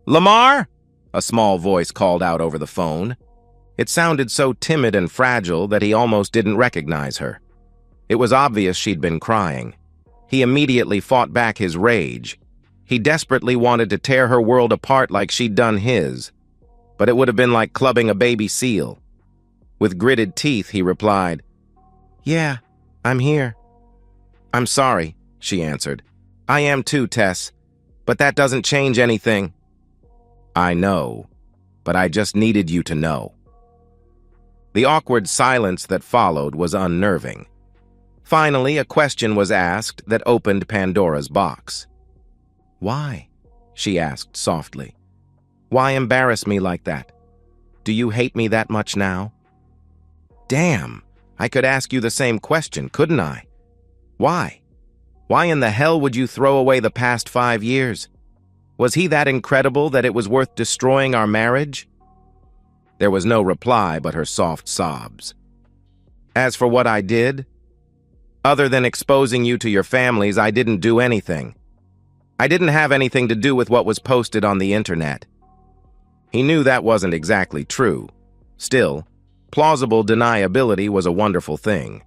Lamar? A small voice called out over the phone. It sounded so timid and fragile that he almost didn't recognize her. It was obvious she'd been crying. He immediately fought back his rage. He desperately wanted to tear her world apart like she'd done his, but it would have been like clubbing a baby seal. With gritted teeth, he replied, "Yeah, I'm here." "I'm sorry," she answered. "I am too, Tess, but that doesn't change anything." "I know, but I just needed you to know." The awkward silence that followed was unnerving. Finally, a question was asked that opened Pandora's box. "Why?" she asked softly. "Why embarrass me like that? Do you hate me that much now?" Damn, I could ask you the same question, couldn't I? Why? Why in the hell would you throw away the past 5 years? Was he that incredible that it was worth destroying our marriage? There was no reply but her soft sobs. As for what I did, other than exposing you to your families, I didn't do anything. I didn't have anything to do with what was posted on the internet. He knew that wasn't exactly true. Still, plausible deniability was a wonderful thing.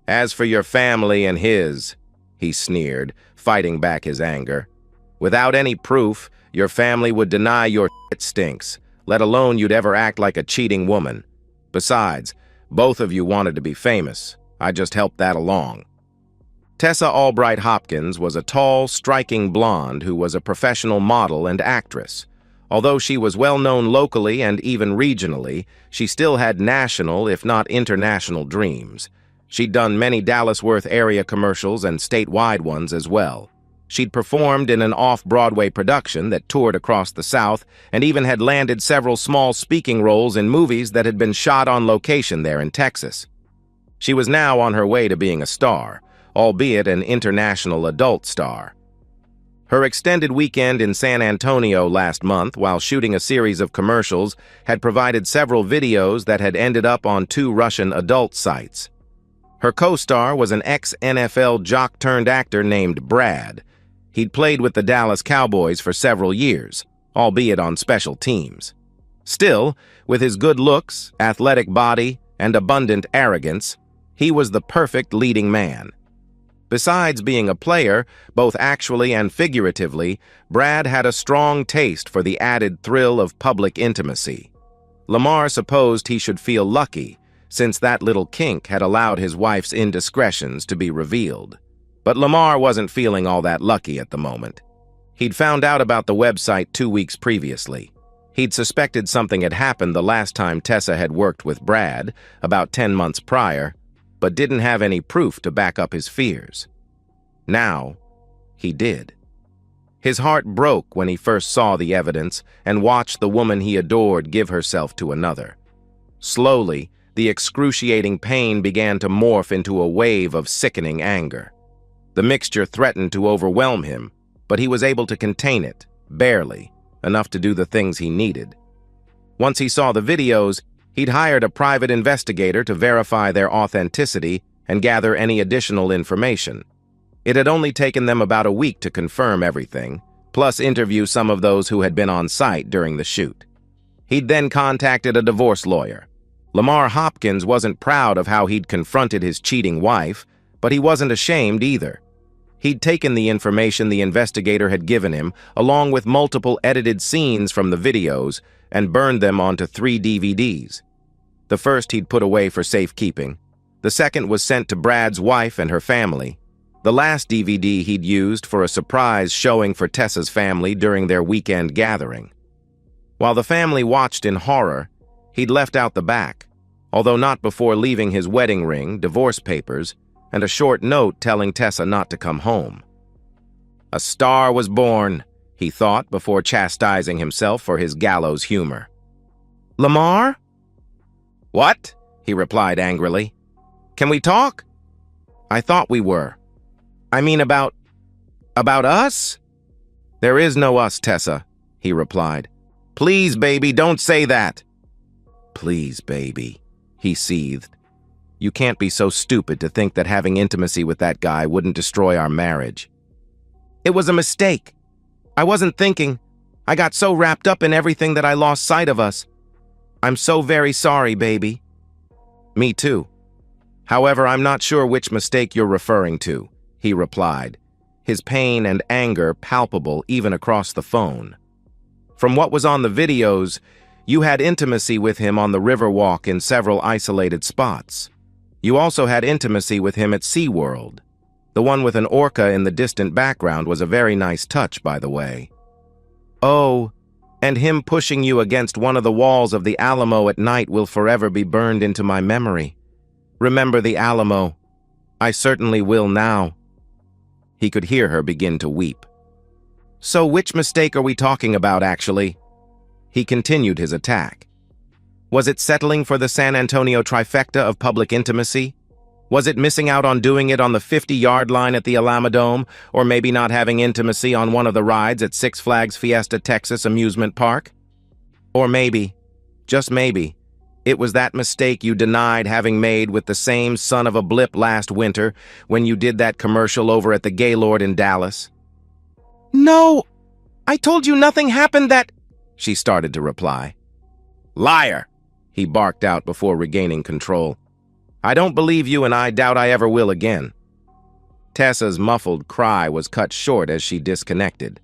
As for your family and his, he sneered, fighting back his anger. Without any proof, your family would deny your shit stinks, let alone you'd ever act like a cheating woman. Besides, both of you wanted to be famous. I just helped that along. Tessa Albright Hopkins was a tall, striking blonde who was a professional model and actress. Although she was well known locally and even regionally, she still had national, if not international, dreams. She'd done many Dallas-Worth area commercials and statewide ones as well. She'd performed in an off-Broadway production that toured across the South and even had landed several small speaking roles in movies that had been shot on location there in Texas. She was now on her way to being a star, albeit an international adult star. Her extended weekend in San Antonio last month while shooting a series of commercials had provided several videos that had ended up on 2 Russian adult sites. Her co-star was an ex-NFL jock-turned-actor named Brad. He'd played with the Dallas Cowboys for several years, albeit on special teams. Still, with his good looks, athletic body, and abundant arrogance, he was the perfect leading man. Besides being a player, both actually and figuratively, Brad had a strong taste for the added thrill of public intimacy. Lamar supposed he should feel lucky, since that little kink had allowed his wife's indiscretions to be revealed. But Lamar wasn't feeling all that lucky at the moment. He'd found out about the website 2 weeks previously. He'd suspected something had happened the last time Tessa had worked with Brad, about 10 months prior, but didn't have any proof to back up his fears. Now, he did. His heart broke when he first saw the evidence and watched the woman he adored give herself to another. Slowly, the excruciating pain began to morph into a wave of sickening anger. The mixture threatened to overwhelm him, but he was able to contain it, barely, enough to do the things he needed. Once he saw the videos, he'd hired a private investigator to verify their authenticity and gather any additional information. It had only taken them about a week to confirm everything, plus interview some of those who had been on site during the shoot. He'd then contacted a divorce lawyer. Lamar Hopkins wasn't proud of how he'd confronted his cheating wife, but he wasn't ashamed either. He'd taken the information the investigator had given him, along with multiple edited scenes from the videos, and burned them onto 3 DVDs. The first he'd put away for safekeeping. The second was sent to Brad's wife and her family. The last DVD he'd used for a surprise showing for Tessa's family during their weekend gathering. While the family watched in horror, he'd left out the back, although not before leaving his wedding ring, divorce papers, and a short note telling Tessa not to come home. A star was born, he thought before chastising himself for his gallows humor. "Lamar?" "What?" he replied angrily. "Can we talk?" "I thought we were. I mean about us?" "There is no us, Tessa," he replied. "Please, baby, don't say that." "Please, baby," he seethed. "You can't be so stupid to think that having intimacy with that guy wouldn't destroy our marriage." "It was a mistake. I wasn't thinking. I got so wrapped up in everything that I lost sight of us. I'm so very sorry, baby." "Me too. However, I'm not sure which mistake you're referring to," he replied, his pain and anger palpable even across the phone. "From what was on the videos, you had intimacy with him on the Riverwalk in several isolated spots. You also had intimacy with him at SeaWorld. The one with an orca in the distant background was a very nice touch, by the way." "Oh, and him pushing you against one of the walls of the Alamo at night will forever be burned into my memory. Remember the Alamo. I certainly will now." He could hear her begin to weep. "So which mistake are we talking about, actually?" He continued his attack. "Was it settling for the San Antonio trifecta of public intimacy? Was it missing out on doing it on the 50-yard line at the Alamodome, or maybe not having intimacy on one of the rides at Six Flags Fiesta Texas Amusement Park? Or maybe, just maybe, it was that mistake you denied having made with the same son of a blip last winter when you did that commercial over at the Gaylord in Dallas?" "No, I told you nothing happened that—" she started to reply. "Liar!" he barked out before regaining control. "I don't believe you, and I doubt I ever will again." Tessa's muffled cry was cut short as she disconnected.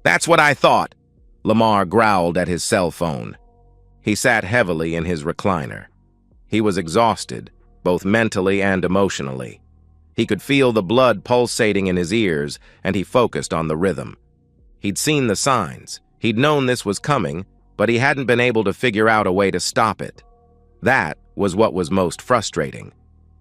"That's what I thought," Lamar growled at his cell phone. He sat heavily in his recliner. He was exhausted, both mentally and emotionally. He could feel the blood pulsating in his ears, and he focused on the rhythm. He'd seen the signs. He'd known this was coming, but he hadn't been able to figure out a way to stop it. That was what was most frustrating.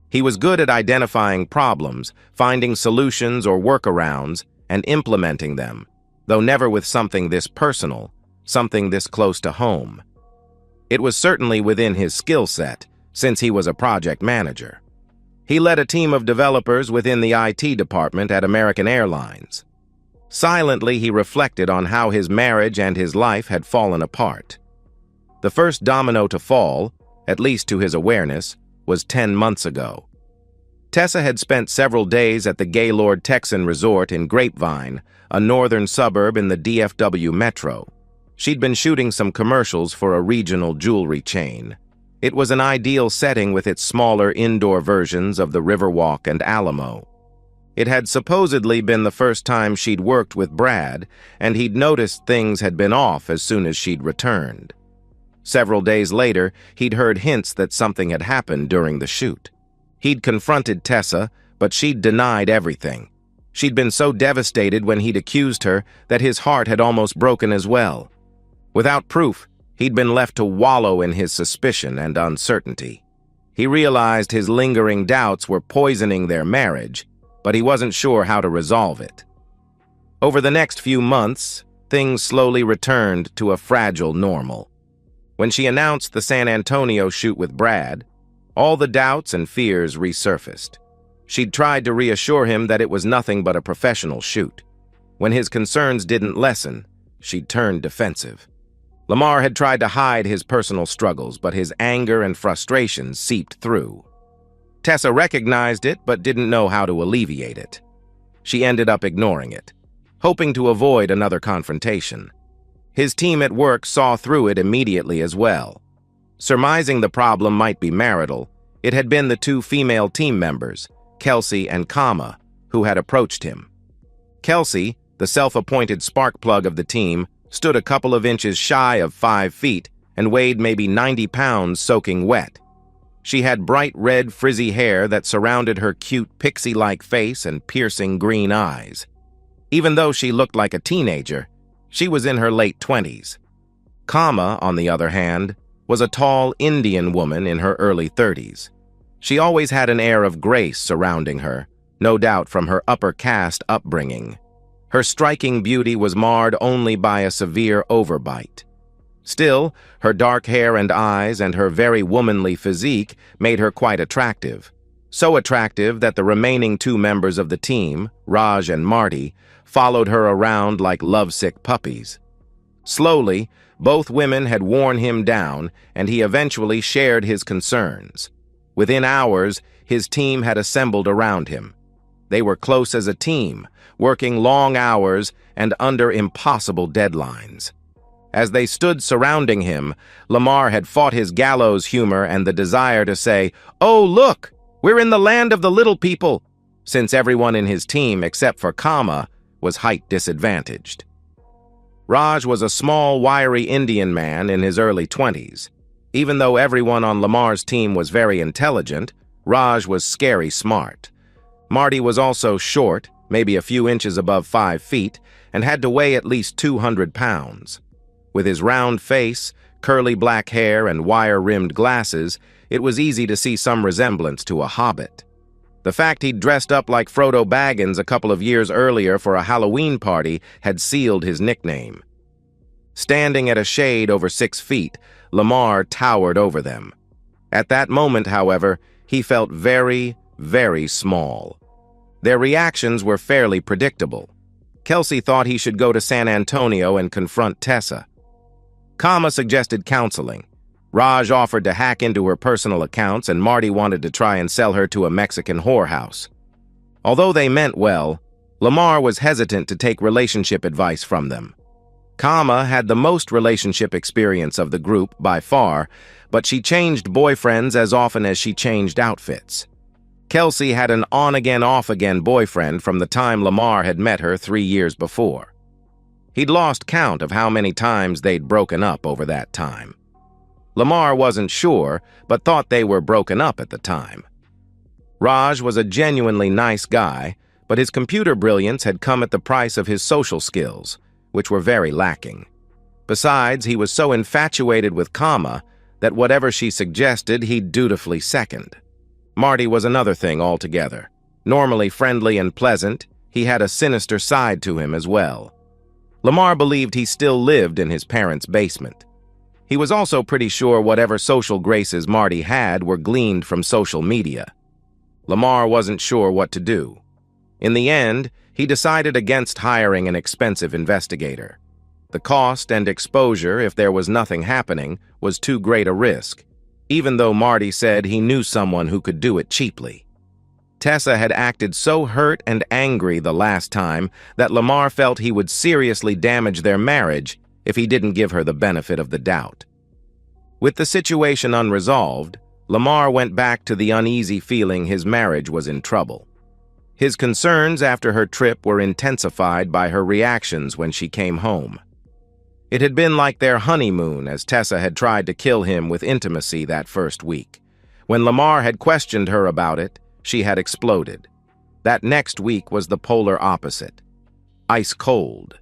He was good at identifying problems, finding solutions or workarounds, and implementing them, though never with something this personal, something this close to home. It was certainly within his skill set, since he was a project manager. He led a team of developers within the IT department at American Airlines. Silently, he reflected on how his marriage and his life had fallen apart. The first domino to fall, at least to his awareness, was 10 months ago. Tessa had spent several days at the Gaylord Texan Resort in Grapevine, a northern suburb in the DFW metro. She'd been shooting some commercials for a regional jewelry chain. It was an ideal setting with its smaller indoor versions of the Riverwalk and Alamo. It had supposedly been the first time she'd worked with Brad, and he'd noticed things had been off as soon as she'd returned. Several days later, he'd heard hints that something had happened during the shoot. He'd confronted Tessa, but she'd denied everything. She'd been so devastated when he'd accused her that his heart had almost broken as well. Without proof, he'd been left to wallow in his suspicion and uncertainty. He realized his lingering doubts were poisoning their marriage, but he wasn't sure how to resolve it. Over the next few months, things slowly returned to a fragile normal. When she announced the San Antonio shoot with Brad, all the doubts and fears resurfaced. She'd tried to reassure him that it was nothing but a professional shoot. When his concerns didn't lessen, she'd turned defensive. Lamar had tried to hide his personal struggles, but his anger and frustration seeped through. Tessa recognized it, but didn't know how to alleviate it. She ended up ignoring it, hoping to avoid another confrontation. His team at work saw through it immediately as well. Surmising the problem might be marital, it had been the two female team members, Kelsey and Kama, who had approached him. Kelsey, the self-appointed spark plug of the team, stood a couple of inches shy of 5 feet and weighed maybe 90 pounds soaking wet. She had bright red frizzy hair that surrounded her cute pixie-like face and piercing green eyes. Even though she looked like a teenager, she was in her late 20s. Kama, on the other hand, was a tall Indian woman in her early 30s. She always had an air of grace surrounding her, no doubt from her upper caste upbringing. Her striking beauty was marred only by a severe overbite. Still, her dark hair and eyes and her very womanly physique made her quite attractive. So attractive that the remaining two members of the team, Raj and Marty, followed her around like lovesick puppies. Slowly, both women had worn him down, and he eventually shared his concerns. Within hours, his team had assembled around him. They were close as a team, working long hours and under impossible deadlines. As they stood surrounding him, Lamar had fought his gallows humor and the desire to say, "Oh, look, we're in the land of the little people," since everyone in his team, except for Kama, was height disadvantaged. Raj was a small, wiry Indian man in his early 20s. Even though everyone on Lamar's team was very intelligent, Raj was scary smart. Marty was also short, maybe a few inches above 5 feet, and had to weigh at least 200 pounds. With his round face, curly black hair, and wire-rimmed glasses, it was easy to see some resemblance to a hobbit. The fact he'd dressed up like Frodo Baggins a couple of years earlier for a Halloween party had sealed his nickname. Standing at a shade over 6 feet, Lamar towered over them. At that moment, however, he felt very, very small. Their reactions were fairly predictable. Kelsey thought he should go to San Antonio and confront Tessa. Kama suggested counseling. Raj offered to hack into her personal accounts, and Marty wanted to try and sell her to a Mexican whorehouse. Although they meant well, Lamar was hesitant to take relationship advice from them. Kama had the most relationship experience of the group by far, but she changed boyfriends as often as she changed outfits. Kelsey had an on-again, off-again boyfriend from the time Lamar had met her 3 years before. He'd lost count of how many times they'd broken up over that time. Lamar wasn't sure, but thought they were broken up at the time. Raj was a genuinely nice guy, but his computer brilliance had come at the price of his social skills, which were very lacking. Besides, he was so infatuated with Kama that whatever she suggested, he'd dutifully second. Marty was another thing altogether. Normally friendly and pleasant, he had a sinister side to him as well. Lamar believed he still lived in his parents' basement. He was also pretty sure whatever social graces Marty had were gleaned from social media. Lamar wasn't sure what to do. In the end, he decided against hiring an expensive investigator. The cost and exposure, if there was nothing happening, was too great a risk, even though Marty said he knew someone who could do it cheaply. Tessa had acted so hurt and angry the last time that Lamar felt he would seriously damage their marriage if he didn't give her the benefit of the doubt. With the situation unresolved, Lamar went back to the uneasy feeling his marriage was in trouble. His concerns after her trip were intensified by her reactions when she came home. It had been like their honeymoon, as Tessa had tried to kill him with intimacy that first week. When Lamar had questioned her about it, she had exploded. That next week was the polar opposite. Ice cold.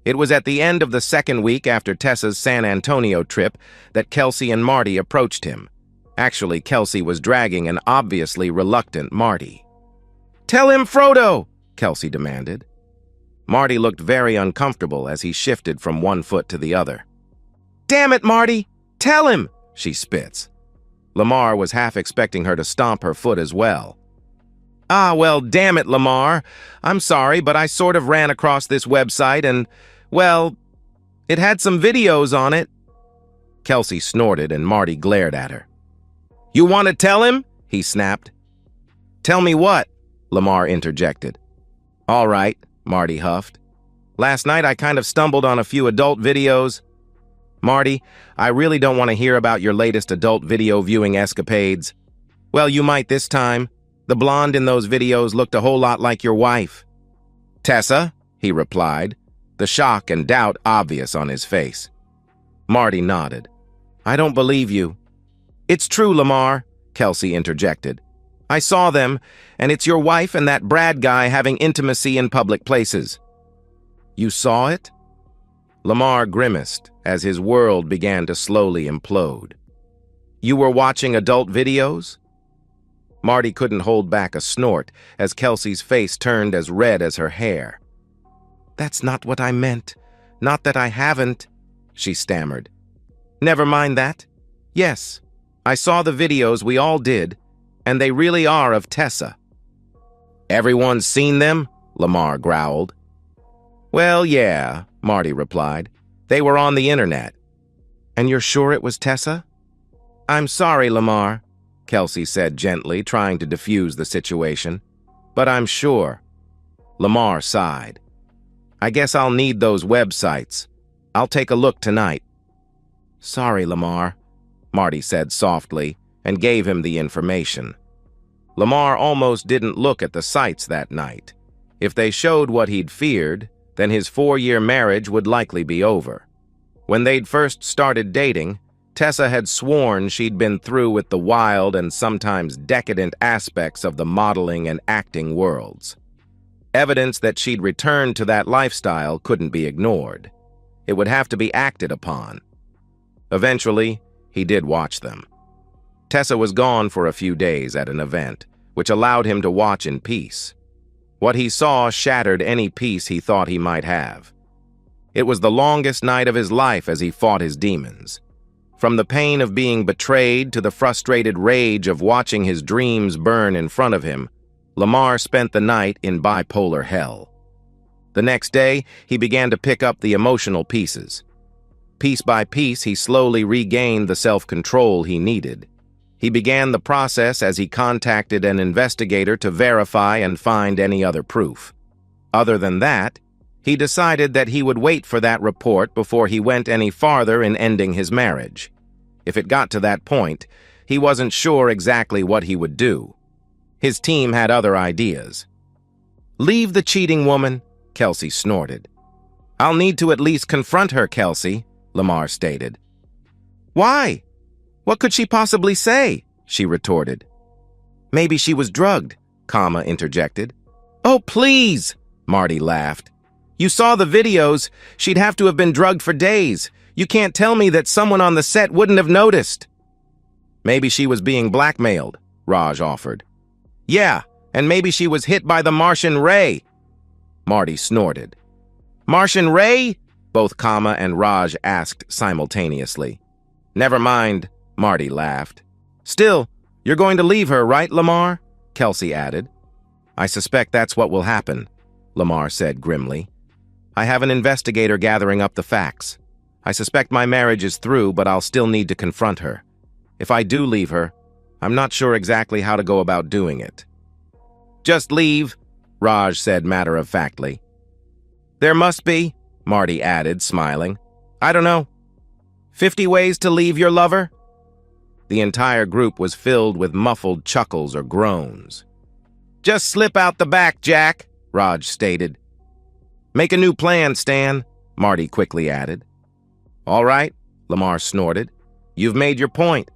It was at the end of the second week after Tessa's San Antonio trip that Kelsey and Marty approached him. Actually, Kelsey was dragging an obviously reluctant Marty. "Tell him, Frodo!" Kelsey demanded. Marty looked very uncomfortable as he shifted from one foot to the other. "Damn it, Marty! Tell him!" she spits. Lamar was half expecting her to stomp her foot as well. "Ah, well, damn it, Lamar. I'm sorry, but I sort of ran across this website and, well, it had some videos on it." Kelsey snorted and Marty glared at her. "You want to tell him?" he snapped. "Tell me what?" Lamar interjected. "All right," Marty huffed. "Last night I kind of stumbled on a few adult videos." "Marty, I really don't want to hear about your latest adult video viewing escapades." "Well, you might this time. The blonde in those videos looked a whole lot like your wife." "Tessa?" he replied, the shock and doubt obvious on his face. Marty nodded. "I don't believe you." "It's true, Lamar," Kelsey interjected. "I saw them, and it's your wife and that Brad guy having intimacy in public places." "You saw it?" Lamar grimaced as his world began to slowly implode. "You were watching adult videos?" Marty couldn't hold back a snort as Kelsey's face turned as red as her hair. "That's not what I meant. Not that I haven't," she stammered. "Never mind that. Yes, I saw the videos, we all did, and they really are of Tessa." "Everyone's seen them?" Lamar growled. "Well, yeah," Marty replied. "They were on the internet." "And you're sure it was Tessa?" "I'm sorry, Lamar," Kelsey said gently, trying to defuse the situation. But I'm sure. Lamar sighed. I guess I'll need those websites. I'll take a look tonight. Sorry, Lamar, Marty said softly and gave him the information. Lamar almost didn't look at the sites that night. If they showed what he'd feared, then his 4-year marriage would likely be over. When they'd first started dating, Tessa had sworn she'd been through with the wild and sometimes decadent aspects of the modeling and acting worlds. Evidence that she'd returned to that lifestyle couldn't be ignored. It would have to be acted upon. Eventually, he did watch them. Tessa was gone for a few days at an event, which allowed him to watch in peace. What he saw shattered any peace he thought he might have. It was the longest night of his life as he fought his demons. From the pain of being betrayed to the frustrated rage of watching his dreams burn in front of him, Lamar spent the night in bipolar hell. The next day, he began to pick up the emotional pieces. Piece by piece, he slowly regained the self-control he needed. He began the process as he contacted an investigator to verify and find any other proof. Other than that, he decided that he would wait for that report before he went any farther in ending his marriage. If it got to that point, he wasn't sure exactly what he would do. His team had other ideas. Leave the cheating woman, Kelsey snorted. I'll need to at least confront her, Kelsey, Lamar stated. Why? What could she possibly say? She retorted. Maybe she was drugged, Kama interjected. Oh, please, Marty laughed. You saw the videos. She'd have to have been drugged for days. You can't tell me that someone on the set wouldn't have noticed. Maybe she was being blackmailed, Raj offered. Yeah, and maybe she was hit by the Martian ray. Marty snorted. Martian ray? Both Kama and Raj asked simultaneously. Never mind, Marty laughed. Still, you're going to leave her, right, Lamar? Kelsey added. I suspect that's what will happen, Lamar said grimly. I have an investigator gathering up the facts. I suspect my marriage is through, but I'll still need to confront her. If I do leave her, I'm not sure exactly how to go about doing it. Just leave, Raj said matter-of-factly. There must be, Marty added, smiling. I don't know. 50 ways to leave your lover? The entire group was filled with muffled chuckles or groans. Just slip out the back, Jack, Raj stated. Make a new plan, Stan, Marty quickly added. All right, Lamar snorted. You've made your point.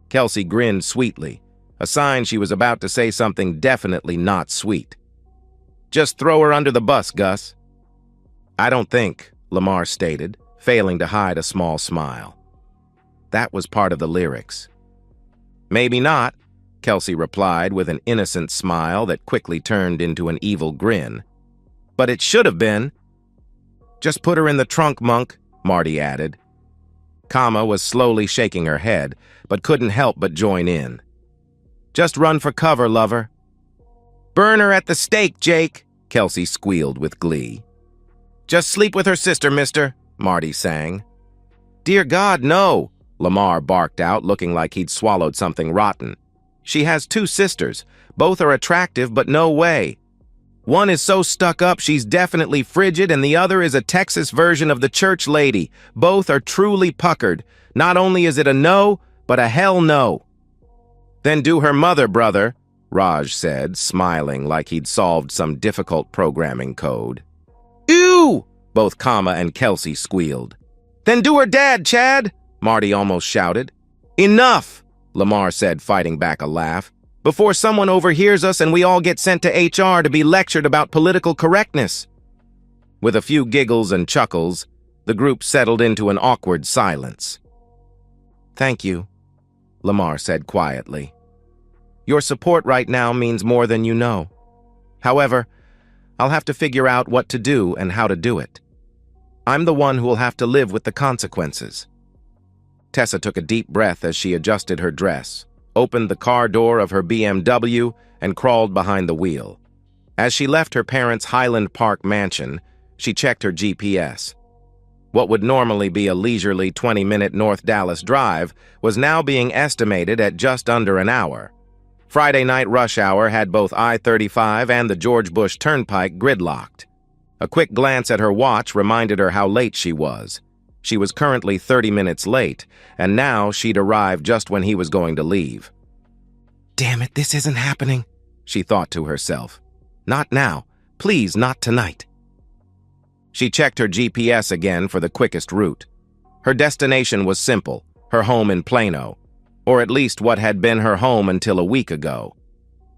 Kelsey grinned sweetly, a sign she was about to say something definitely not sweet. Just throw her under the bus, Gus. I don't think, Lamar stated, failing to hide a small smile. That was part of the lyrics. Maybe not, Kelsey replied with an innocent smile that quickly turned into an evil grin. But it should have been. Just put her in the trunk, Monk, Marty added. Kama was slowly shaking her head, but couldn't help but join in. Just run for cover, lover. Burn her at the stake, Jake, Kelsey squealed with glee. Just sleep with her sister, mister, Marty sang. Dear God, no, Lamar barked out, looking like he'd swallowed something rotten. She has 2 sisters. Both are attractive, but no way. One is so stuck up she's definitely frigid, and the other is a Texas version of the church lady. Both are truly puckered. Not only is it a no, but a hell no. Then do her mother, brother, Raj said, smiling like he'd solved some difficult programming code. Ew! Both Kama and Kelsey squealed. Then do her dad, Chad, Marty almost shouted. Enough, Lamar said, fighting back a laugh. Before someone overhears us and we all get sent to HR to be lectured about political correctness. With a few giggles and chuckles, the group settled into an awkward silence. Thank you, Lamar said quietly. Your support right now means more than you know. However, I'll have to figure out what to do and how to do it. I'm the one who will have to live with the consequences. Tessa took a deep breath as she adjusted her dress, opened the car door of her BMW, and crawled behind the wheel. As she left her parents' Highland Park mansion, she checked her GPS. What would normally be a leisurely 20-minute North Dallas drive was now being estimated at just under an hour. Friday night rush hour had both I-35 and the George Bush Turnpike gridlocked. A quick glance at her watch reminded her how late she was. She was currently 30 minutes late, and now she'd arrived just when he was going to leave. "Damn it, this isn't happening," she thought to herself. "Not now. Please, not tonight." She checked her GPS again for the quickest route. Her destination was simple, her home in Plano, or at least what had been her home until a week ago.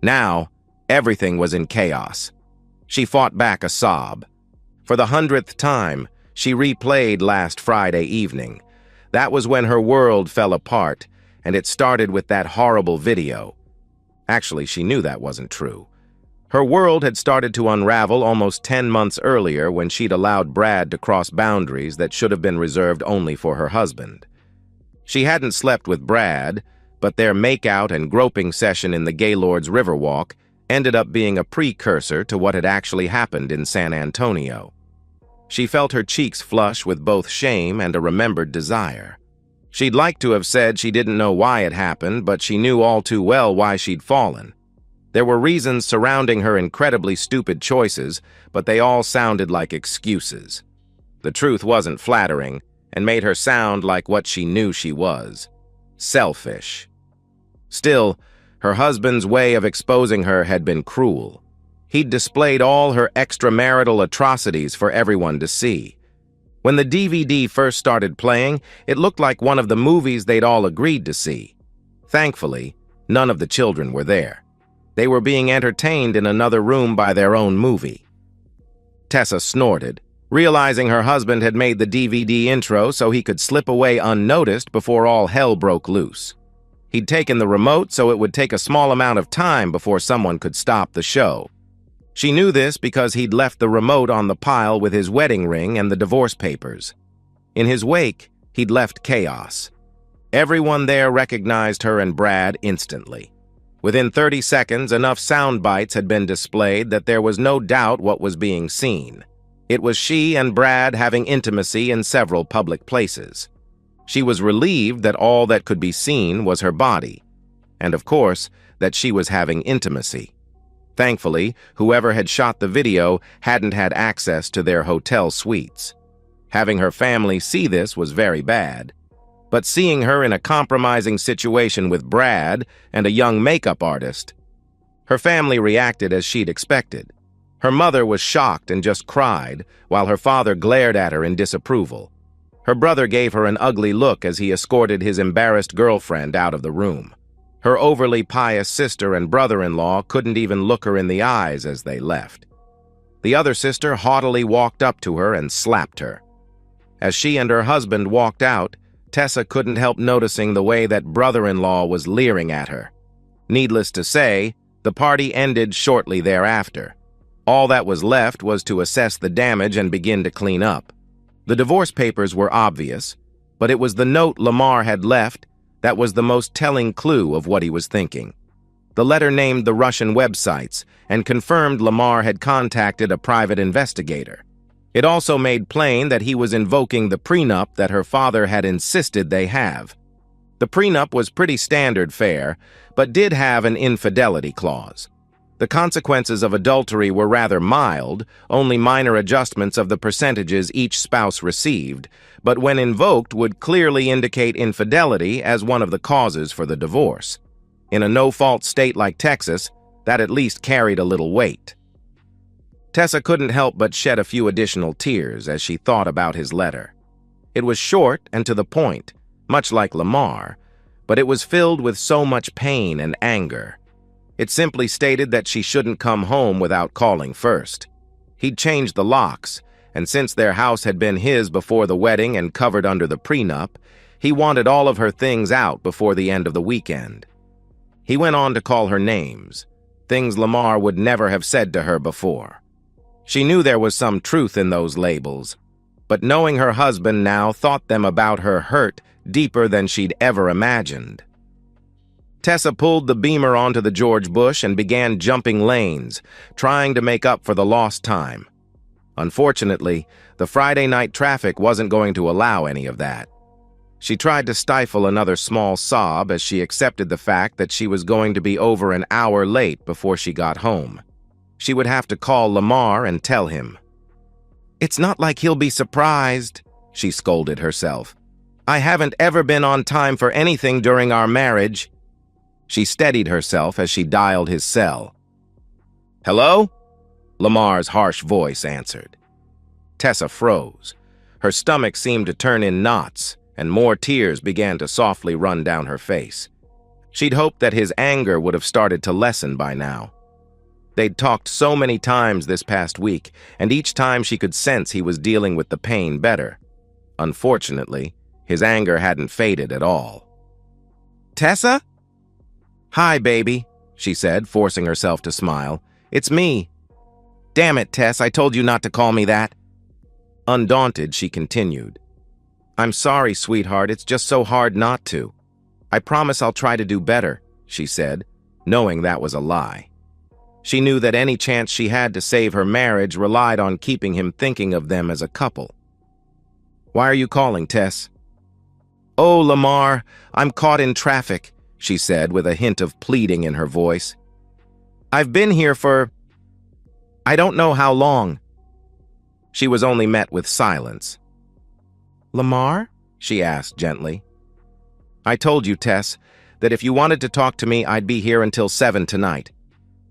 Now, everything was in chaos. She fought back a sob. For the 100th time, she replayed last Friday evening. That was when her world fell apart, and it started with that horrible video. Actually, she knew that wasn't true. Her world had started to unravel almost 10 months earlier when she'd allowed Brad to cross boundaries that should have been reserved only for her husband. She hadn't slept with Brad, but their make-out and groping session in the Gaylord's Riverwalk ended up being a precursor to what had actually happened in San Antonio. She felt her cheeks flush with both shame and a remembered desire. She'd like to have said she didn't know why it happened, but she knew all too well why she'd fallen. There were reasons surrounding her incredibly stupid choices, but they all sounded like excuses. The truth wasn't flattering, and made her sound like what she knew she was: selfish. Still, her husband's way of exposing her had been cruel. He'd displayed all her extramarital atrocities for everyone to see. When the DVD first started playing, it looked like one of the movies they'd all agreed to see. Thankfully, none of the children were there. They were being entertained in another room by their own movie. Tessa snorted, realizing her husband had made the DVD intro so he could slip away unnoticed before all hell broke loose. He'd taken the remote so it would take a small amount of time before someone could stop the show. She knew this because he'd left the remote on the pile with his wedding ring and the divorce papers. In his wake, he'd left chaos. Everyone there recognized her and Brad instantly. Within 30 seconds, enough sound bites had been displayed that there was no doubt what was being seen. It was she and Brad having intimacy in several public places. She was relieved that all that could be seen was her body, and of course, that she was having intimacy. Thankfully, whoever had shot the video hadn't had access to their hotel suites. Having her family see this was very bad. But seeing her in a compromising situation with Brad and a young makeup artist, her family reacted as she'd expected. Her mother was shocked and just cried, while her father glared at her in disapproval. Her brother gave her an ugly look as he escorted his embarrassed girlfriend out of the room. Her overly pious sister and brother-in-law couldn't even look her in the eyes as they left. The other sister haughtily walked up to her and slapped her. As she and her husband walked out, Tessa couldn't help noticing the way that brother-in-law was leering at her. Needless to say, the party ended shortly thereafter. All that was left was to assess the damage and begin to clean up. The divorce papers were obvious, but it was the note Lamar had left that was the most telling clue of what he was thinking. The letter named the Russian websites and confirmed Lamar had contacted a private investigator. It also made plain that he was invoking the prenup that her father had insisted they have. The prenup was pretty standard fare, but did have an infidelity clause. The consequences of adultery were rather mild, only minor adjustments of the percentages each spouse received, but when invoked would clearly indicate infidelity as one of the causes for the divorce. In a no-fault state like Texas, that at least carried a little weight. Tessa couldn't help but shed a few additional tears as she thought about his letter. It was short and to the point, much like Lamar, but it was filled with so much pain and anger. It simply stated that she shouldn't come home without calling first. He'd changed the locks, and since their house had been his before the wedding and covered under the prenup, he wanted all of her things out before the end of the weekend. He went on to call her names, things Lamar would never have said to her before. She knew there was some truth in those labels, but knowing her husband now thought them about her hurt deeper than she'd ever imagined. Tessa pulled the Beamer onto the George Bush and began jumping lanes, trying to make up for the lost time. Unfortunately, the Friday night traffic wasn't going to allow any of that. She tried to stifle another small sob as she accepted the fact that she was going to be over an hour late before she got home. She would have to call Lamar and tell him. "It's not like he'll be surprised," she scolded herself. "I haven't ever been on time for anything during our marriage." She steadied herself as she dialed his cell. "Hello?" Lamar's harsh voice answered. Tessa froze. Her stomach seemed to turn in knots, and more tears began to softly run down her face. She'd hoped that his anger would have started to lessen by now. They'd talked so many times this past week, and each time she could sense he was dealing with the pain better. Unfortunately, his anger hadn't faded at all. "Tessa?" "Hi, baby," she said, forcing herself to smile. "It's me." "Damn it, Tess, I told you not to call me that." Undaunted, she continued. "I'm sorry, sweetheart, it's just so hard not to. I promise I'll try to do better," she said, knowing that was a lie. She knew that any chance she had to save her marriage relied on keeping him thinking of them as a couple. "Why are you calling, Tess?" "Oh, Lamar, I'm caught in traffic," she said with a hint of pleading in her voice. "I've been here for I don't know how long." She was only met with silence. "Lamar?" she asked gently. "I told you, Tess, that if you wanted to talk to me, I'd be here until 7 tonight.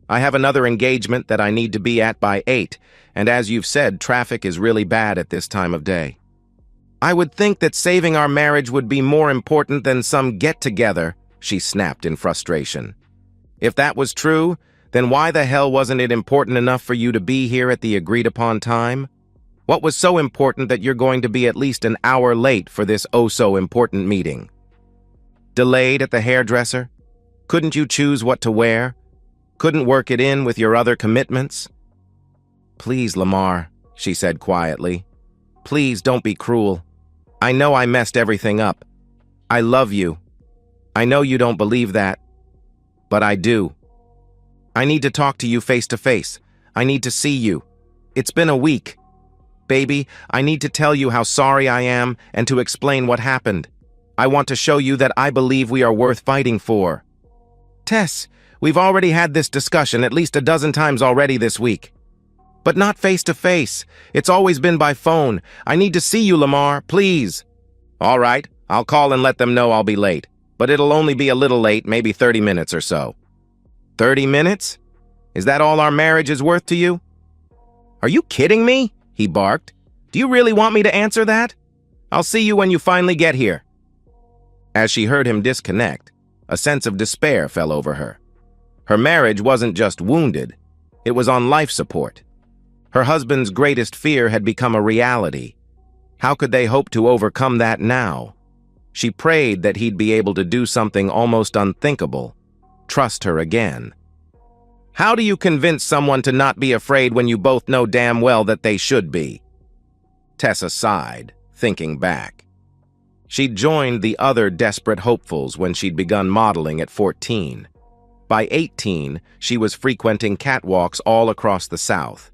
I have another engagement that I need to be at by 8, and as you've said, traffic is really bad at this time of day. I would think that saving our marriage would be more important than some get-together," she snapped in frustration. "If that was true, then why the hell wasn't it important enough for you to be here at the agreed-upon time? What was so important that you're going to be at least an hour late for this oh-so-important meeting? Delayed at the hairdresser? Couldn't you choose what to wear? Couldn't work it in with your other commitments?" "Please, Lamar," she said quietly. "Please don't be cruel. I know I messed everything up. I love you. I know you don't believe that, but I do. I need to talk to you face to face. I need to see you. It's been a week. Baby, I need to tell you how sorry I am and to explain what happened. I want to show you that I believe we are worth fighting for." "Tess, we've already had this discussion at least a dozen times already this week. But not face to face. It's always been by phone. I need to see you, Lamar, please." "All right, I'll call and let them know I'll be late. But it'll only be a little late, maybe 30 minutes or so." 30 minutes? Is that all our marriage is worth to you? "Are you kidding me?" he barked. "Do you really want me to answer that? I'll see you when you finally get here." As she heard him disconnect, a sense of despair fell over her. Her marriage wasn't just wounded, it was on life support. Her husband's greatest fear had become a reality. How could they hope to overcome that now? She prayed that he'd be able to do something almost unthinkable, trust her again. How do you convince someone to not be afraid when you both know damn well that they should be? Tessa sighed, thinking back. She'd joined the other desperate hopefuls when she'd begun modeling at 14. By 18, she was frequenting catwalks all across the South.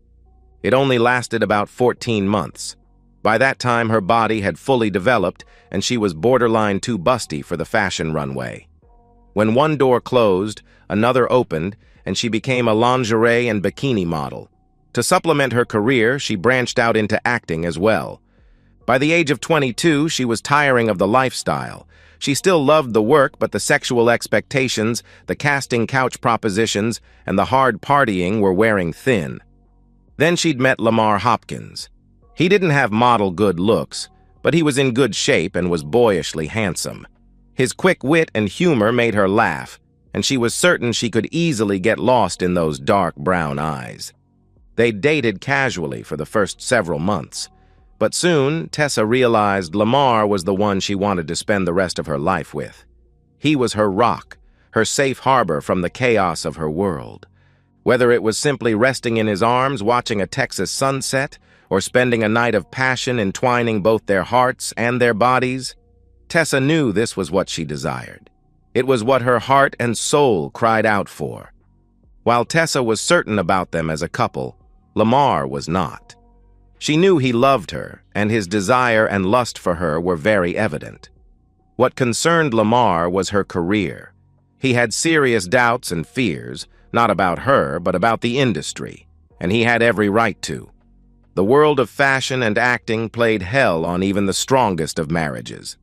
It only lasted about 14 months. By that time, her body had fully developed, and she was borderline too busty for the fashion runway. When one door closed, another opened, and she became a lingerie and bikini model. To supplement her career, she branched out into acting as well. By the age of 22, she was tiring of the lifestyle. She still loved the work, but the sexual expectations, the casting couch propositions, and the hard partying were wearing thin. Then she'd met Lamar Hopkins. He didn't have model good looks, but he was in good shape and was boyishly handsome. His quick wit and humor made her laugh, and she was certain she could easily get lost in those dark brown eyes. They dated casually for the first several months, but soon Tessa realized Lamar was the one she wanted to spend the rest of her life with. He was her rock, her safe harbor from the chaos of her world. Whether it was simply resting in his arms watching a Texas sunset, or spending a night of passion entwining both their hearts and their bodies, Tessa knew this was what she desired. It was what her heart and soul cried out for. While Tessa was certain about them as a couple, Lamar was not. She knew he loved her, and his desire and lust for her were very evident. What concerned Lamar was her career. He had serious doubts and fears, not about her, but about the industry, and he had every right to. The world of fashion and acting played hell on even the strongest of marriages.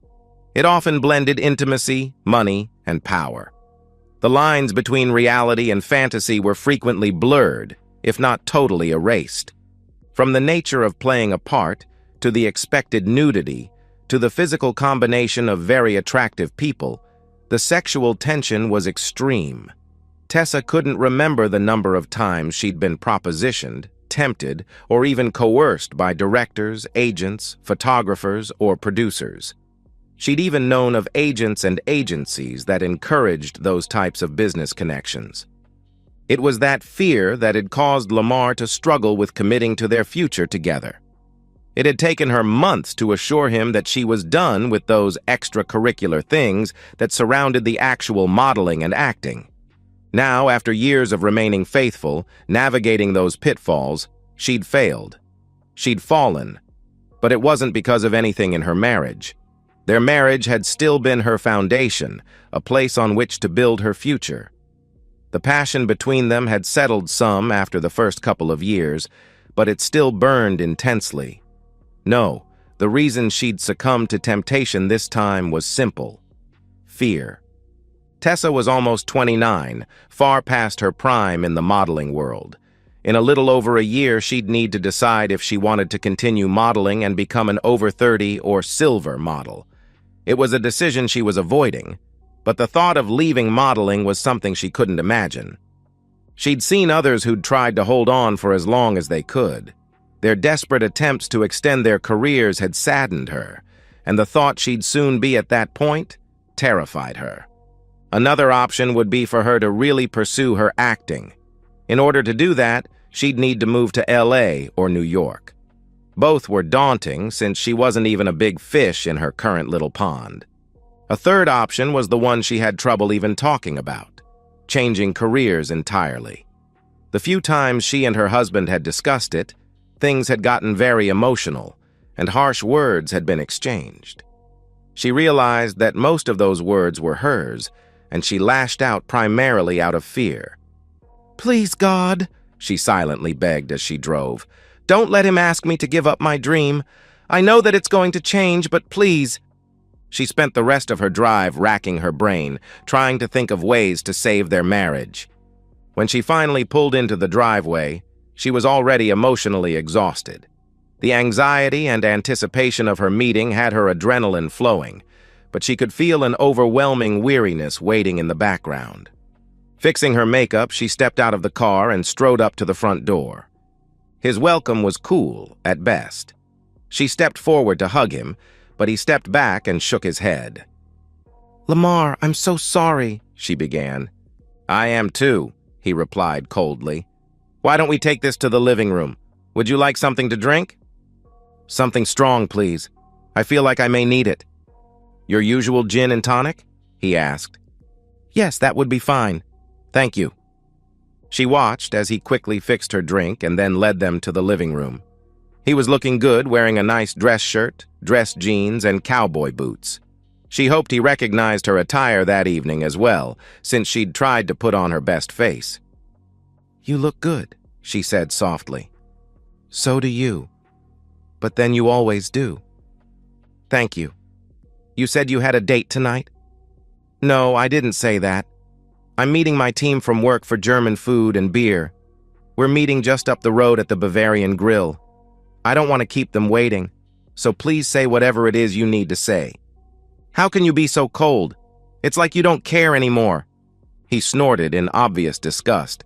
It often blended intimacy, money, and power. The lines between reality and fantasy were frequently blurred, if not totally erased. From the nature of playing a part, to the expected nudity, to the physical combination of very attractive people, the sexual tension was extreme. Tessa couldn't remember the number of times she'd been propositioned, tempted, or even coerced by directors, agents, photographers, or producers. She'd even known of agents and agencies that encouraged those types of business connections. It was that fear that had caused Lamar to struggle with committing to their future together. It had taken her months to assure him that she was done with those extracurricular things that surrounded the actual modeling and acting. Now, after years of remaining faithful, navigating those pitfalls, she'd failed. She'd fallen. But it wasn't because of anything in her marriage. Their marriage had still been her foundation, a place on which to build her future. The passion between them had settled some after the first couple of years, but it still burned intensely. No, the reason she'd succumbed to temptation this time was simple: fear. Tessa was almost 29, far past her prime in the modeling world. In a little over a year, she'd need to decide if she wanted to continue modeling and become an over 30 or silver model. It was a decision she was avoiding, but the thought of leaving modeling was something she couldn't imagine. She'd seen others who'd tried to hold on for as long as they could. Their desperate attempts to extend their careers had saddened her, and the thought she'd soon be at that point terrified her. Another option would be for her to really pursue her acting. In order to do that, she'd need to move to LA or New York. Both were daunting since she wasn't even a big fish in her current little pond. A third option was the one she had trouble even talking about: changing careers entirely. The few times she and her husband had discussed it, things had gotten very emotional, and harsh words had been exchanged. She realized that most of those words were hers, and she lashed out primarily out of fear. "Please, God," she silently begged as she drove, "don't let him ask me to give up my dream. I know that it's going to change, but please." She spent the rest of her drive racking her brain, trying to think of ways to save their marriage. When she finally pulled into the driveway, she was already emotionally exhausted. The anxiety and anticipation of her meeting had her adrenaline flowing, but she could feel an overwhelming weariness waiting in the background. Fixing her makeup, she stepped out of the car and strode up to the front door. His welcome was cool, at best. She stepped forward to hug him, but he stepped back and shook his head. "Lamar, I'm so sorry," she began. "I am too," he replied coldly. "Why don't we take this to the living room? Would you like something to drink?" "Something strong, please. I feel like I may need it." "Your usual gin and tonic?" he asked. "Yes, that would be fine. Thank you." She watched as he quickly fixed her drink and then led them to the living room. He was looking good, wearing a nice dress shirt, dress jeans, and cowboy boots. She hoped he recognized her attire that evening as well, since she'd tried to put on her best face. "You look good," she said softly. "So do you. But then you always do." "Thank you. You said you had a date tonight?" "No, I didn't say that. I'm meeting my team from work for German food and beer. We're meeting just up the road at the Bavarian Grill. I don't want to keep them waiting, so please say whatever it is you need to say." "How can you be so cold? It's like you don't care anymore." He snorted in obvious disgust.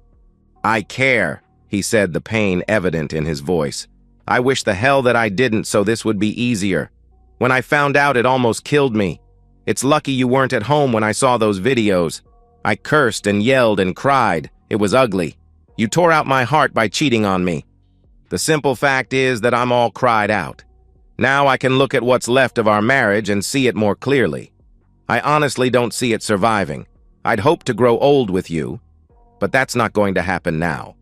"I care," he said, the pain evident in his voice. "I wish the hell that I didn't, so this would be easier. When I found out, it almost killed me. It's lucky you weren't at home when I saw those videos. I cursed and yelled and cried. It was ugly. You tore out my heart by cheating on me. The simple fact is that I'm all cried out. Now I can look at what's left of our marriage and see it more clearly. I honestly don't see it surviving. I'd hope to grow old with you, but that's not going to happen now."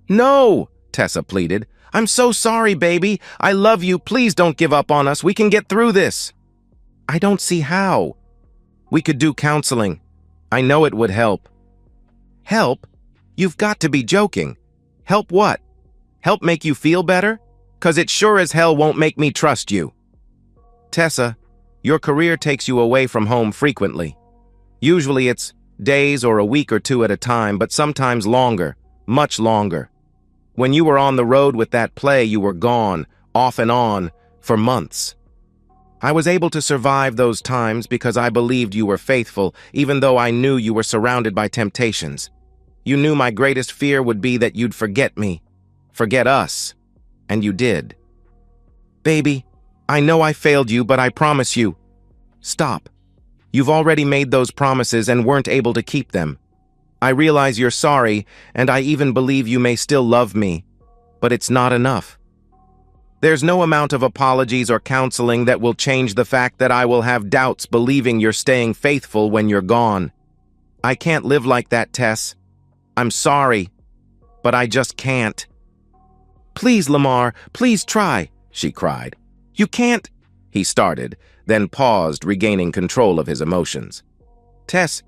"No," Tessa pleaded. "I'm so sorry, baby. I love you. Please don't give up on us. We can get through this." I don't see how. We could do counseling. I know it would help. Help? You've got to be joking. Help what? Help make you feel better? 'Cause it sure as hell won't make me trust you. Tessa, your career takes you away from home frequently. Usually it's days or a week or two at a time, but sometimes longer, much longer. When you were on the road with that play, you were gone, off and on, for months. I was able to survive those times because I believed you were faithful, even though I knew you were surrounded by temptations. You knew my greatest fear would be that you'd forget me, forget us, and you did. Baby, I know I failed you, but I promise you. Stop. You've already made those promises and weren't able to keep them. I realize you're sorry, and I even believe you may still love me, but it's not enough. There's no amount of apologies or counseling that will change the fact that I will have doubts believing you're staying faithful when you're gone. I can't live like that, Tess. I'm sorry, but I just can't. Please, Lamar, please try, she cried. You can't, he started, then paused, regaining control of his emotions. Tess,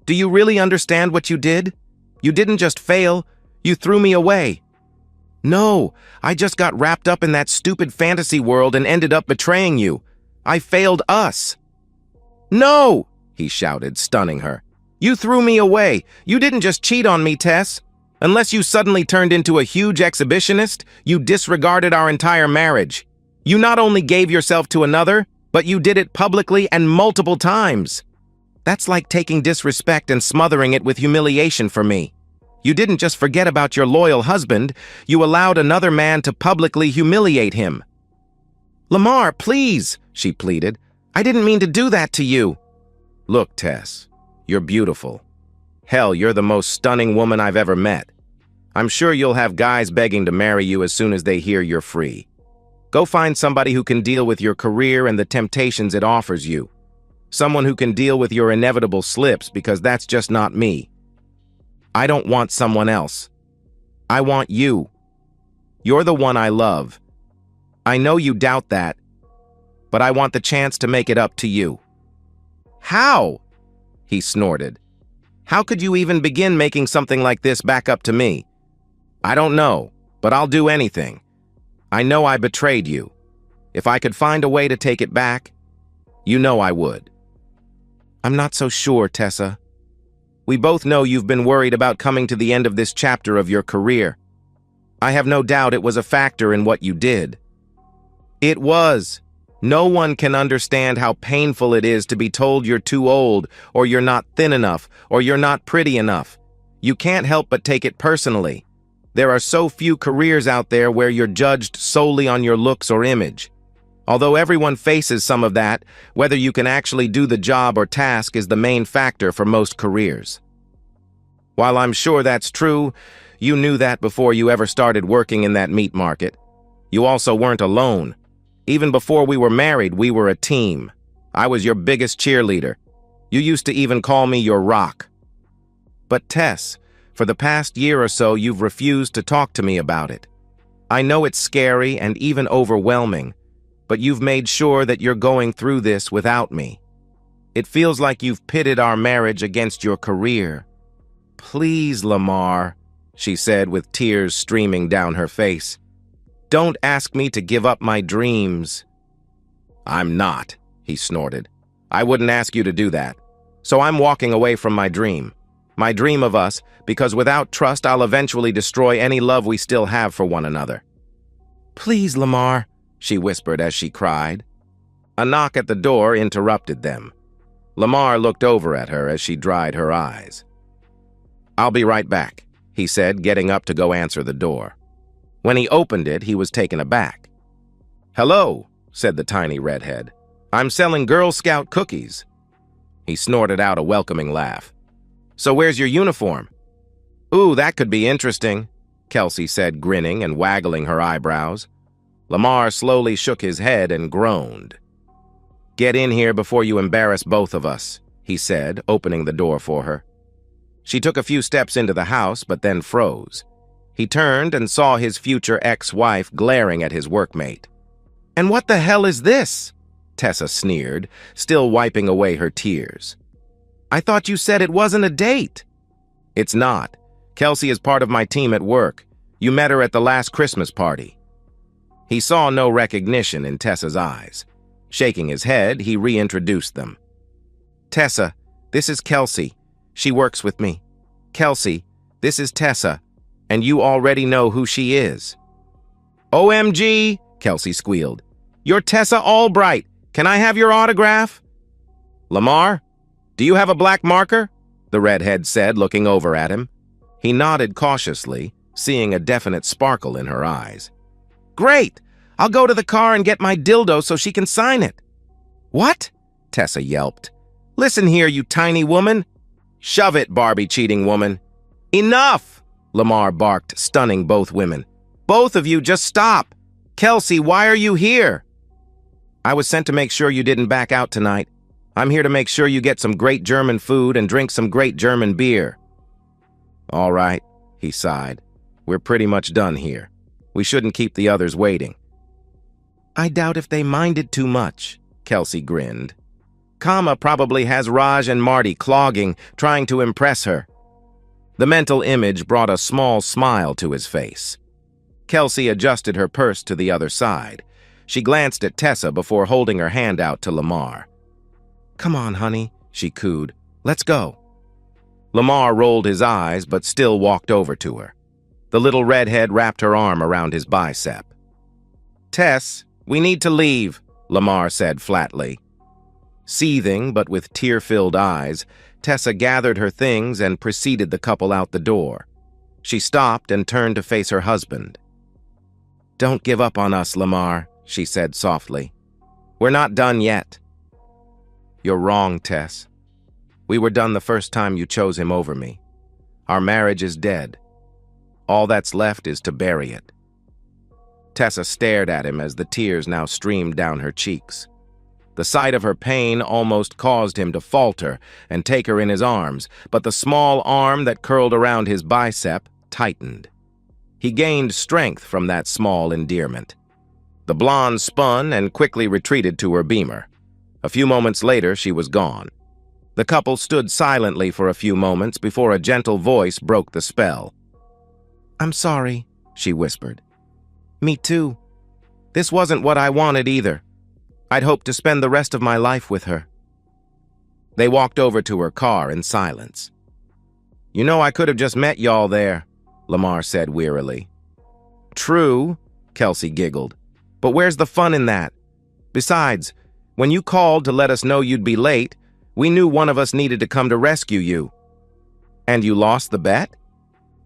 do you really understand what you did? You didn't just fail, you threw me away. No, I just got wrapped up in that stupid fantasy world and ended up betraying you. I failed us. No, he shouted, stunning her. You threw me away. You didn't just cheat on me, Tess. Unless you suddenly turned into a huge exhibitionist, you disregarded our entire marriage. You not only gave yourself to another, but you did it publicly and multiple times. That's like taking disrespect and smothering it with humiliation for me. You didn't just forget about your loyal husband, you allowed another man to publicly humiliate him. Lamar, please, she pleaded. I didn't mean to do that to you. Look, Tess, you're beautiful. Hell, you're the most stunning woman I've ever met. I'm sure you'll have guys begging to marry you as soon as they hear you're free. Go find somebody who can deal with your career and the temptations it offers you. Someone who can deal with your inevitable slips, because that's just not me. I don't want someone else. I want you. You're the one I love. I know you doubt that, but I want the chance to make it up to you. How? He snorted. How could you even begin making something like this back up to me? I don't know, but I'll do anything. I know I betrayed you. If I could find a way to take it back, you know I would. I'm not so sure, Tessa. We both know you've been worried about coming to the end of this chapter of your career. I have no doubt it was a factor in what you did. It was. No one can understand how painful it is to be told you're too old, or you're not thin enough, or you're not pretty enough. You can't help but take it personally. There are so few careers out there where you're judged solely on your looks or image. Although everyone faces some of that, whether you can actually do the job or task is the main factor for most careers. While I'm sure that's true, you knew that before you ever started working in that meat market. You also weren't alone. Even before we were married, we were a team. I was your biggest cheerleader. You used to even call me your rock. But Tess, for the past year or so, you've refused to talk to me about it. I know it's scary and even overwhelming, but you've made sure that you're going through this without me. It feels like you've pitted our marriage against your career. Please, Lamar, she said with tears streaming down her face. Don't ask me to give up my dreams. I'm not, he snorted. I wouldn't ask you to do that. So I'm walking away from my dream of us, because without trust I'll eventually destroy any love we still have for one another. Please, Lamar, she whispered as she cried. A knock at the door interrupted them. Lamar looked over at her as she dried her eyes. I'll be right back, he said, getting up to go answer the door. When he opened it, he was taken aback. Hello, said the tiny redhead. I'm selling Girl Scout cookies. He snorted out a welcoming laugh. So where's your uniform? Ooh, that could be interesting, Kelsey said, grinning and waggling her eyebrows. Lamar slowly shook his head and groaned. Get in here before you embarrass both of us, he said, opening the door for her. She took a few steps into the house, but then froze. He turned and saw his future ex-wife glaring at his workmate. And what the hell is this? Tessa sneered, still wiping away her tears. "I thought you said it wasn't a date." "It's not. Kelsey is part of my team at work. You met her at the last Christmas party." He saw no recognition in Tessa's eyes. Shaking his head, he reintroduced them. "Tessa, this is Kelsey. She works with me. Kelsey, this is Tessa, and you already know who she is." "OMG," Kelsey squealed. "You're Tessa Albright. Can I have your autograph?" "Lamar, do you have a black marker?" the redhead said, looking over at him. He nodded cautiously, seeing a definite sparkle in her eyes. "Great! I'll go to the car and get my dildo so she can sign it." "What?" Tessa yelped. "Listen here, you tiny woman." "Shove it, Barbie cheating woman." "Enough!" Lamar barked, stunning both women. "Both of you, just stop! Kelsey, why are you here?" "I was sent to make sure you didn't back out tonight. I'm here to make sure you get some great German food and drink some great German beer." "All right," he sighed. "We're pretty much done here. We shouldn't keep the others waiting." "I doubt if they minded too much," Kelsey grinned. "Kama probably has Raj and Marty clogging, trying to impress her." The mental image brought a small smile to his face. Kelsey adjusted her purse to the other side. She glanced at Tessa before holding her hand out to Lamar. "Come on, honey," she cooed. "Let's go." Lamar rolled his eyes but still walked over to her. The little redhead wrapped her arm around his bicep. "Tess, we need to leave," Lamar said flatly. Seething but with tear-filled eyes, Tessa gathered her things and preceded the couple out the door. She stopped and turned to face her husband. "Don't give up on us, Lamar," she said softly. "We're not done yet." "You're wrong, Tess. We were done the first time you chose him over me. Our marriage is dead. All that's left is to bury it." Tessa stared at him as the tears now streamed down her cheeks. The sight of her pain almost caused him to falter and take her in his arms, but the small arm that curled around his bicep tightened. He gained strength from that small endearment. The blonde spun and quickly retreated to her Beamer. A few moments later, she was gone. The couple stood silently for a few moments before a gentle voice broke the spell. "I'm sorry," she whispered. "Me too. This wasn't what I wanted either. I'd hoped to spend the rest of my life with her." They walked over to her car in silence. "You know I could have just met y'all there," Lamar said wearily. "True," Kelsey giggled. "But where's the fun in that? Besides, when you called to let us know you'd be late, we knew one of us needed to come to rescue you." "And you lost the bet?"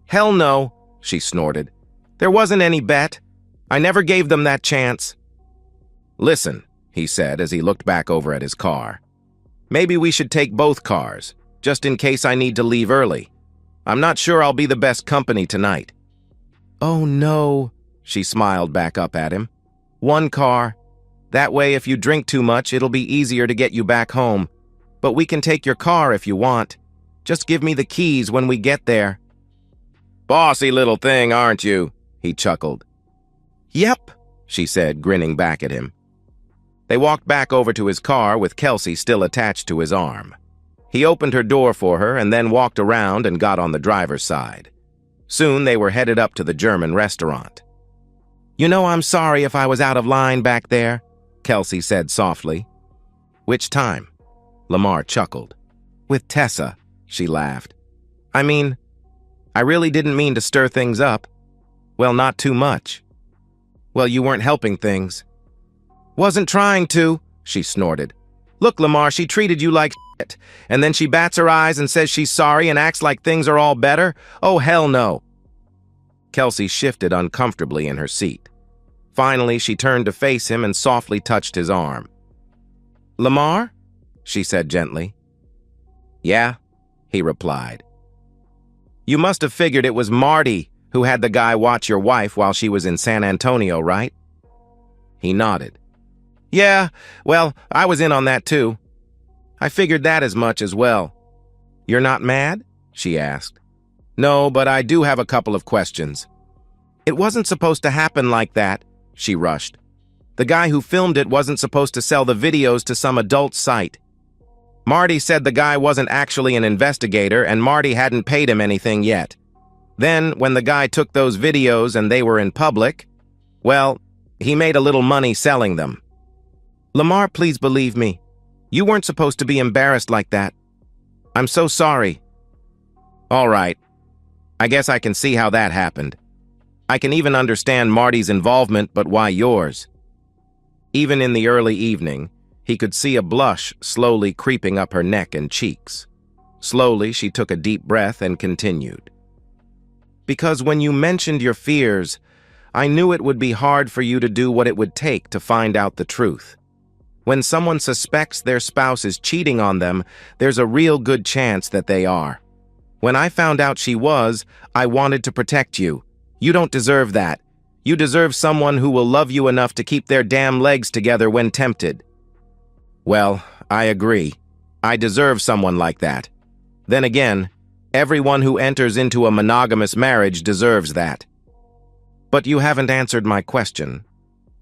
"Hell no," she snorted. "There wasn't any bet. I never gave them that chance." "Listen," he said as he looked back over at his car. "Maybe we should take both cars, just in case I need to leave early. I'm not sure I'll be the best company tonight." "Oh no," she smiled back up at him. "One car. That way if you drink too much, it'll be easier to get you back home. But we can take your car if you want. Just give me the keys when we get there." "Bossy little thing, aren't you?" he chuckled. "Yep," she said, grinning back at him. They walked back over to his car with Kelsey still attached to his arm. He opened her door for her and then walked around and got on the driver's side. Soon they were headed up to the German restaurant. "You know I'm sorry if I was out of line back there," Kelsey said softly. "Which time?" Lamar chuckled. "With Tessa," she laughed. "I mean, I really didn't mean to stir things up. Well, not too much." "Well, you weren't helping things." "Wasn't trying to," she snorted. "Look, Lamar, she treated you like shit, and then she bats her eyes and says she's sorry and acts like things are all better? Oh, hell no." Kelsey shifted uncomfortably in her seat. Finally, she turned to face him and softly touched his arm. "Lamar?" she said gently. "Yeah," he replied. "You must have figured it was Marty who had the guy watch your wife while she was in San Antonio, right?" He nodded. "Yeah, well, I was in on that too. I figured that as much as well." "You're not mad?" she asked. "No, but I do have a couple of questions." "It wasn't supposed to happen like that," she rushed. The guy who filmed it wasn't supposed to sell the videos to some adult site. Marty said the guy wasn't actually an investigator and Marty hadn't paid him anything yet. Then, when the guy took those videos and they were in public, well, he made a little money selling them. Lamar, please believe me. You weren't supposed to be embarrassed like that. I'm so sorry. All right. I guess I can see how that happened. I can even understand Marty's involvement, but why yours? Even in the early evening, he could see a blush slowly creeping up her neck and cheeks. Slowly, she took a deep breath and continued. Because when you mentioned your fears, I knew it would be hard for you to do what it would take to find out the truth. When someone suspects their spouse is cheating on them, there's a real good chance that they are. When I found out she was, I wanted to protect you. You don't deserve that. You deserve someone who will love you enough to keep their damn legs together when tempted. Well, I agree. I deserve someone like that. Then again, everyone who enters into a monogamous marriage deserves that. But you haven't answered my question.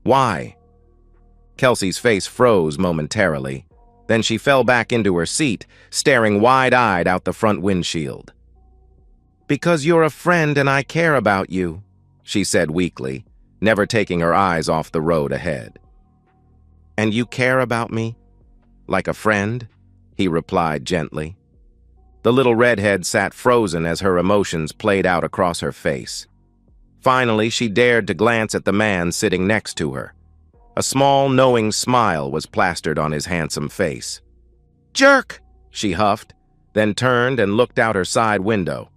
Why? Kelsey's face froze momentarily. Then she fell back into her seat, staring wide-eyed out the front windshield. Because you're a friend and I care about you, she said weakly, never taking her eyes off the road ahead. And you care about me? Like a friend? He replied gently. The little redhead sat frozen as her emotions played out across her face. Finally, she dared to glance at the man sitting next to her. A small, knowing smile was plastered on his handsome face. Jerk! She huffed, then turned and looked out her side window.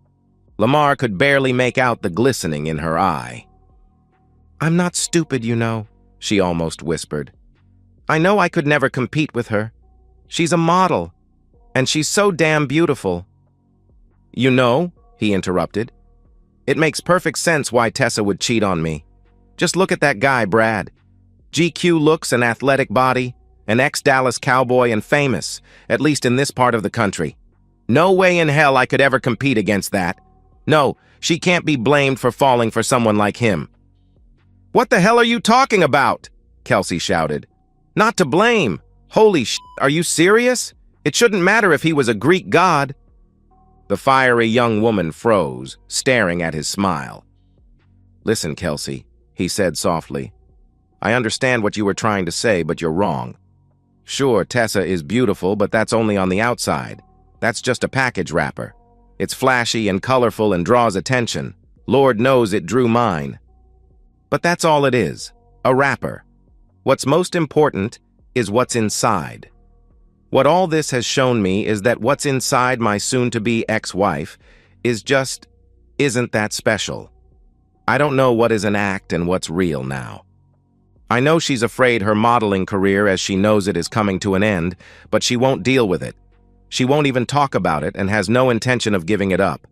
Lamar could barely make out the glistening in her eye. I'm not stupid, you know, she almost whispered. I know I could never compete with her. She's a model, and she's so damn beautiful. You know, he interrupted, it makes perfect sense why Tessa would cheat on me. Just look at that guy, Brad. GQ looks and athletic body, an ex-Dallas cowboy and famous, at least in this part of the country. No way in hell I could ever compete against that. No, she can't be blamed for falling for someone like him. What the hell are you talking about? Kelsey shouted. Not to blame. Holy shit, are you serious? It shouldn't matter if he was a Greek god. The fiery young woman froze, staring at his smile. Listen, Kelsey, he said softly. I understand what you were trying to say, but you're wrong. Sure, Tessa is beautiful, but that's only on the outside. That's just a package wrapper. It's flashy and colorful and draws attention. Lord knows it drew mine. But that's all it is, a wrapper. What's most important is what's inside. What all this has shown me is that what's inside my soon-to-be ex-wife isn't that special. I don't know what is an act and what's real now. I know she's afraid her modeling career as she knows it is coming to an end, but she won't deal with it. She won't even talk about it and has no intention of giving it up.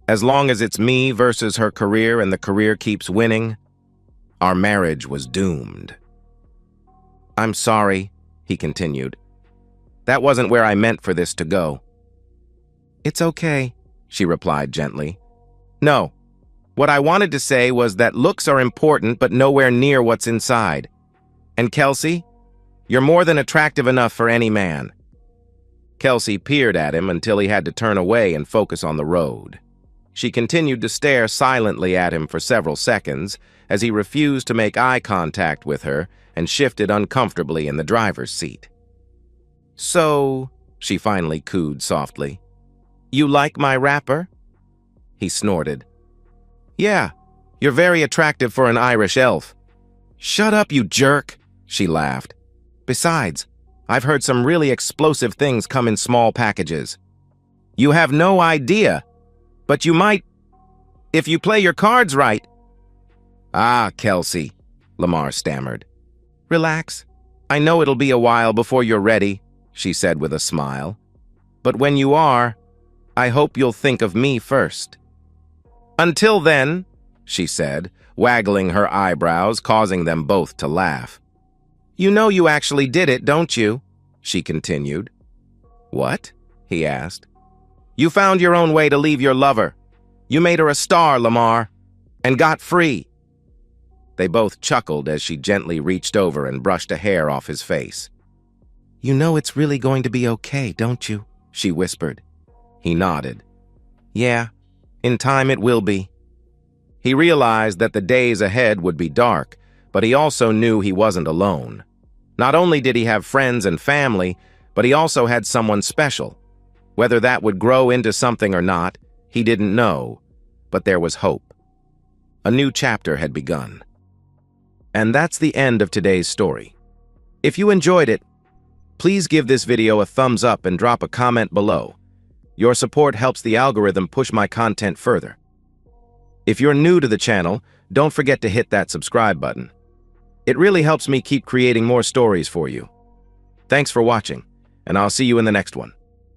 As long as it's me versus her career and the career keeps winning, our marriage was doomed. I'm sorry, he continued. That wasn't where I meant for this to go. It's okay, she replied gently. No, what I wanted to say was that looks are important but nowhere near what's inside. And Kelsey, you're more than attractive enough for any man. Kelsey peered at him until he had to turn away and focus on the road. She continued to stare silently at him for several seconds as he refused to make eye contact with her and shifted uncomfortably in the driver's seat. So, she finally cooed softly, you like my wrapper? He snorted. Yeah, you're very attractive for an Irish elf. Shut up, you jerk, she laughed. Besides, I've heard some really explosive things come in small packages. You have no idea, but you might, if you play your cards right. Ah, Kelsey, Lamar stammered. Relax. I know it'll be a while before you're ready, she said with a smile. But when you are, I hope you'll think of me first. Until then, she said, waggling her eyebrows, causing them both to laugh. You know you actually did it, don't you? She continued. What? He asked. You found your own way to leave your lover. You made her a star, Lamar, and got free. They both chuckled as she gently reached over and brushed a hair off his face. "You know it's really going to be okay, don't you?" she whispered. He nodded. "Yeah, in time it will be." He realized that the days ahead would be dark, but he also knew he wasn't alone. Not only did he have friends and family, but he also had someone special. Whether that would grow into something or not, he didn't know, but there was hope. A new chapter had begun. And that's the end of today's story. If you enjoyed it, please give this video a thumbs up and drop a comment below. Your support helps the algorithm push my content further. If you're new to the channel, don't forget to hit that subscribe button. It really helps me keep creating more stories for you. Thanks for watching, and I'll see you in the next one.